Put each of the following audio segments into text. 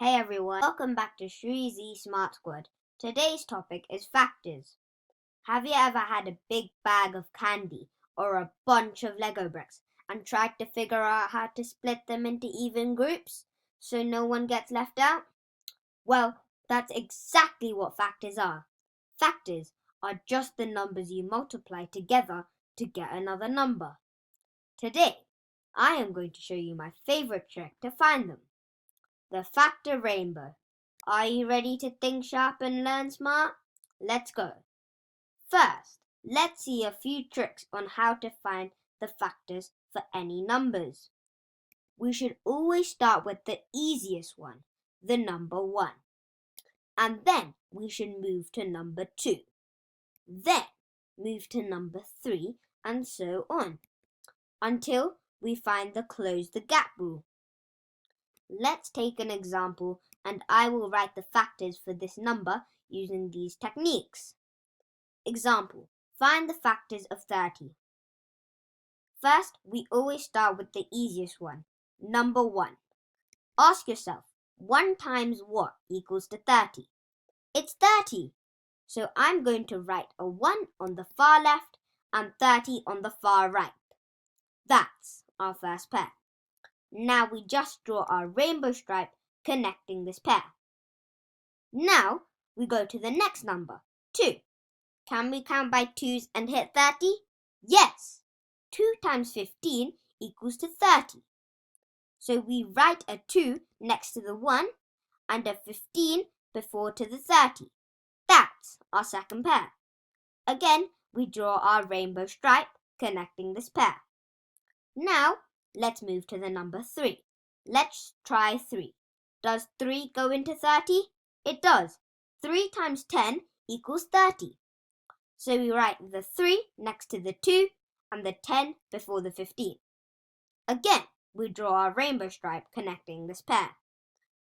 Hey everyone, welcome back to Shreezy Smart Squad. Today's topic is factors. Have you ever had a big bag of candy or a bunch of Lego bricks and tried to figure out how to split them into even groups so no one gets left out? Well, that's exactly what factors are. Factors are just the numbers you multiply together to get another number. Today, I am going to show you my favorite trick to find them. The factor rainbow. Are you ready to think sharp and learn smart? Let's go. First, let's see a few tricks on how to find the factors for any numbers. We should always start with the easiest one, the number 1. And then we should move to number 2. Then move to number 3 and so on, until we find the close the gap rule. Let's take an example and I will write the factors for this number using these techniques. Example, find the factors of 30. First, we always start with the easiest one, number 1. Ask yourself, 1 times what equals to 30? It's 30. So I'm going to write a 1 on the far left and 30 on the far right. That's our first pair. Now we just draw our rainbow stripe connecting this pair. Now we go to the next number, 2. Can we count by 2s and hit 30? Yes! 2 times 15 equals to 30. So we write a 2 next to the 1 and a 15 before to the 30. That's our second pair. Again, we draw our rainbow stripe connecting this pair. Now, let's move to the number 3. Let's try 3. Does 3 go into 30? It does. 3 times 10 equals 30. So we write the 3 next to the 2 and the 10 before the 15. Again, we draw our rainbow stripe connecting this pair.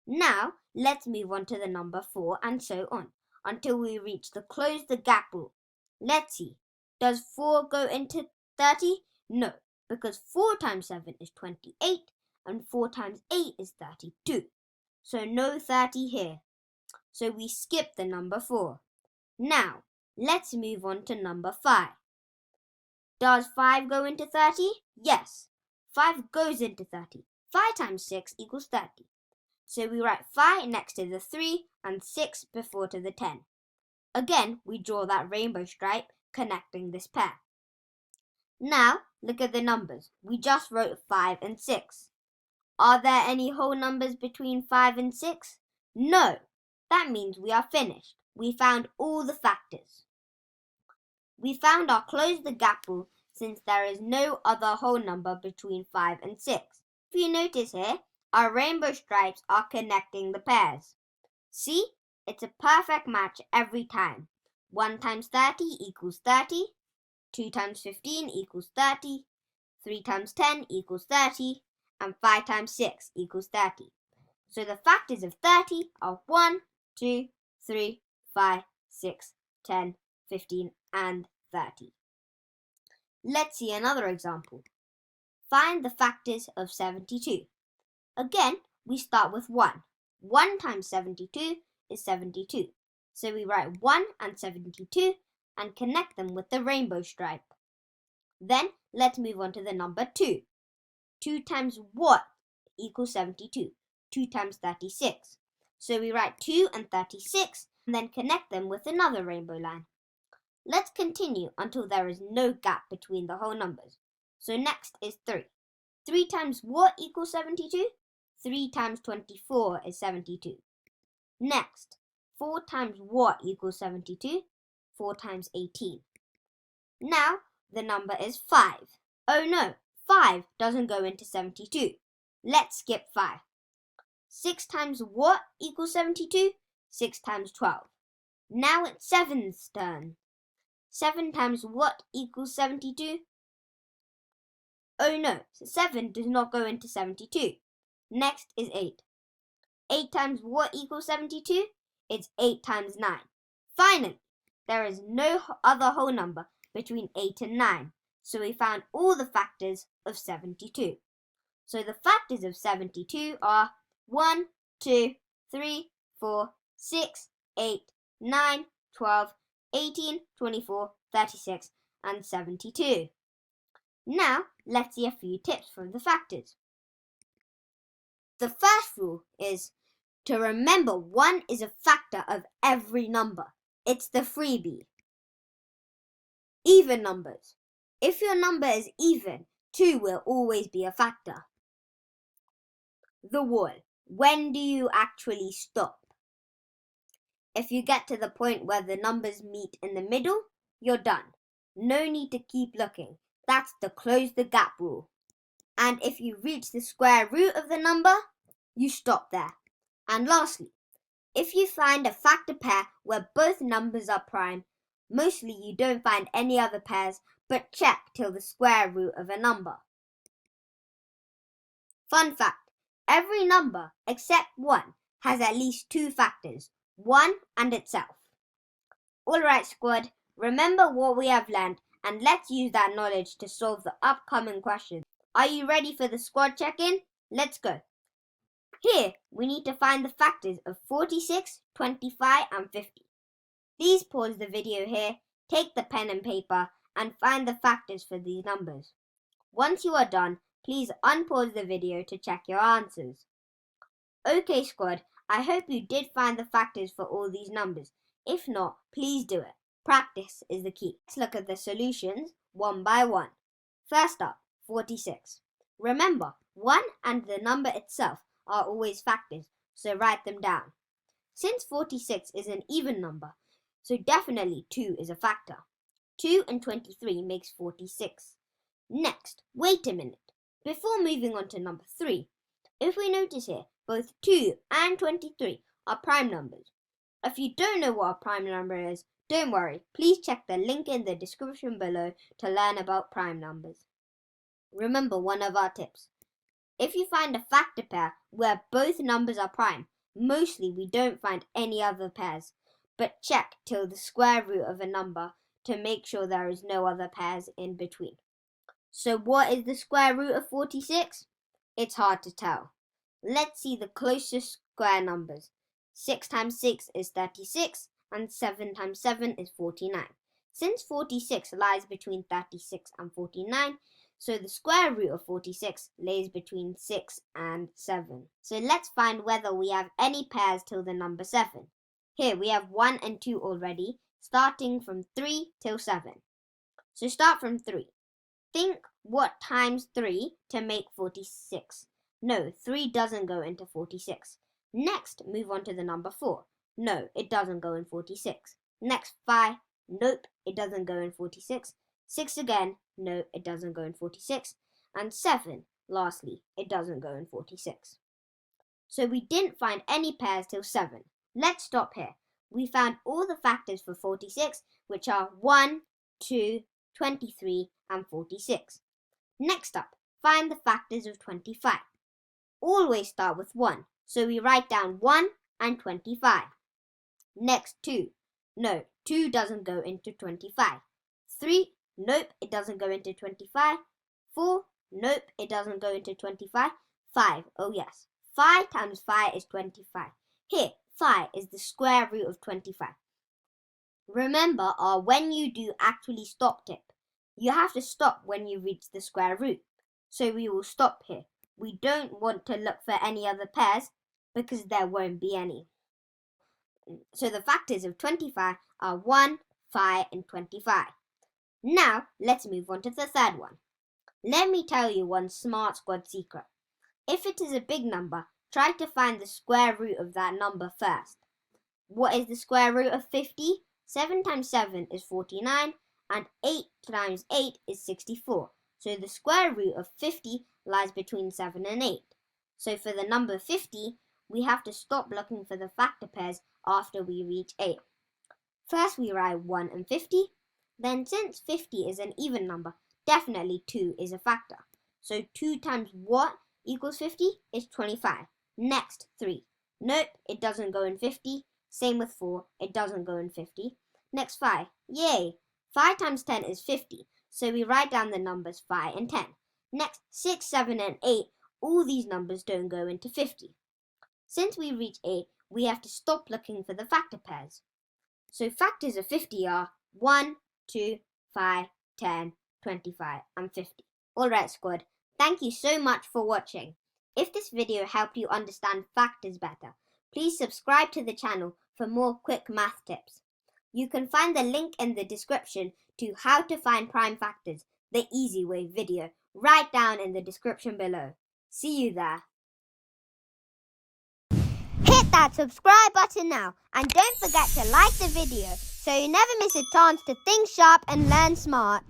Now, let's move on to the number 4 and so on, until we reach the close the gap rule. Let's see. Does 4 go into 30? No, because 4 times 7 is 28 and 4 times 8 is 32. So no 30 here. So we skip the number 4. Now, let's move on to number 5. Does 5 go into 30? Yes, 5 goes into 30. 5 times 6 equals 30. So we write 5 next to the 3 and 6 before to the 10. Again, we draw that rainbow stripe connecting this pair. Now, look at the numbers. We just wrote 5 and 6. Are there any whole numbers between 5 and 6? No. That means we are finished. We found all the factors. We found our close the gap rule since there is no other whole number between 5 and 6. If you notice here, our rainbow stripes are connecting the pairs. See? It's a perfect match every time. 1 times 30 equals 30. 2 times 15 equals 30. 3 times 10 equals 30. And 5 times 6 equals 30. So the factors of 30 are 1, 2, 3, 5, 6, 10, 15, and 30. Let's see another example. Find the factors of 72. Again, we start with 1. 1 times 72 is 72. So we write 1 and 72 and connect them with the rainbow stripe. Then let's move on to the number 2. 2 times what equals 72? 2 times 36. So we write 2 and 36 and then connect them with another rainbow line. Let's continue until there is no gap between the whole numbers. So next is 3. 3 times what equals 72? 3 times 24 is 72. Next, 4 times what equals 72? 4 times 18. Now, the number is 5. Oh no, 5 doesn't go into 72. Let's skip 5. 6 times what equals 72? 6 times 12. Now it's 7's turn. 7 times what equals 72? Oh no, 7 does not go into 72. Next is 8. 8 times what equals 72? It's 8 times 9. Finally, there is no other whole number between 8 and 9. So we found all the factors of 72. So the factors of 72 are 1, 2, 3, 4, 6, 8, 9, 12, 18, 24, 36, and 72. Now, let's see a few tips from the factors. The first rule is to remember 1 is a factor of every number. It's the freebie. Even numbers. If your number is even, 2 will always be a factor. The wall. When do you actually stop? If you get to the point where the numbers meet in the middle, you're done. No need to keep looking. That's the close the gap rule. And if you reach the square root of the number, you stop there. And lastly, if you find a factor pair where both numbers are prime, mostly you don't find any other pairs, but check till the square root of a number. Fun fact, every number except 1 has at least 2 factors, 1 and itself. Alright squad, remember what we have learned and let's use that knowledge to solve the upcoming questions. Are you ready for the squad check-in? Let's go. Here, we need to find the factors of 46, 25 and 50. Please pause the video here, take the pen and paper and find the factors for these numbers. Once you are done, please unpause the video to check your answers. Okay squad, I hope you did find the factors for all these numbers. If not, please do it. Practice is the key. Let's look at the solutions one by one. First up, 46. Remember, 1 and the number itself are always factors, so write them down. Since 46 is an even number, so definitely 2 is a factor. 2 and 23 makes 46. Next, wait a minute. Before moving on to number 3, if we notice here, both 2 and 23 are prime numbers. If you don't know what a prime number is, don't worry. Please check the link in the description below to learn about prime numbers. Remember one of our tips. If you find a factor pair where both numbers are prime, mostly we don't find any other pairs, but check till the square root of a number to make sure there is no other pairs in between. So what is the square root of 46? It's hard to tell. Let's see the closest square numbers. 6 times 6 is 36 and 7 times 7 is 49. Since 46 lies between 36 and 49, so the square root of 46 lays between 6 and 7. So let's find whether we have any pairs till the number 7. Here we have 1 and 2 already, starting from 3 till 7. So start from 3. Think what times 3 to make 46. No, 3 doesn't go into 46. Next, move on to the number 4. No, it doesn't go in 46. Next, 5. Nope, it doesn't go in 46. 6 again. No, it doesn't go in 46. And 7, lastly, it doesn't go in 46. So we didn't find any pairs till 7. Let's stop here. We found all the factors for 46, which are 1, 2, 23, and 46. Next up, find the factors of 25. Always start with 1, so we write down 1 and 25. Next, 2. No, 2 doesn't go into 25. 3. Nope, it doesn't go into 25. 4. Nope, it doesn't go into 25. 5. Oh yes. 5 times 5 is 25. Here, 5 is the square root of 25. Remember our when you do actually stop tip. You have to stop when you reach the square root. So we will stop here. We don't want to look for any other pairs because there won't be any. So the factors of 25 are 1, 5 and 25. Now, let's move on to the third one. Let me tell you one smart squad secret. If it is a big number, try to find the square root of that number first. What is the square root of 50? 7 times 7 is 49 and 8 times 8 is 64. So the square root of 50 lies between 7 and 8. So for the number 50, we have to stop looking for the factor pairs after we reach 8. First we write 1 and 50. Then since 50 is an even number, definitely 2 is a factor. So 2 times what equals 50 is 25. Next, 3. Nope, it doesn't go in 50. Same with 4, it doesn't go in 50. Next, 5. Yay! 5 times 10 is 50. So we write down the numbers 5 and 10. Next, 6, 7 and 8. All these numbers don't go into 50. Since we reach 8, we have to stop looking for the factor pairs. So factors of 50 are 1, 2, 5, 10, 25 and 50. Alright squad, thank you so much for watching. If this video helped you understand factors better, please subscribe to the channel for more quick math tips. You can find the link in the description to how to find prime factors, the easy way video, right down in the description below. See you there. Hit that subscribe button now and don't forget to like the video so you never miss a chance to think sharp and learn smart.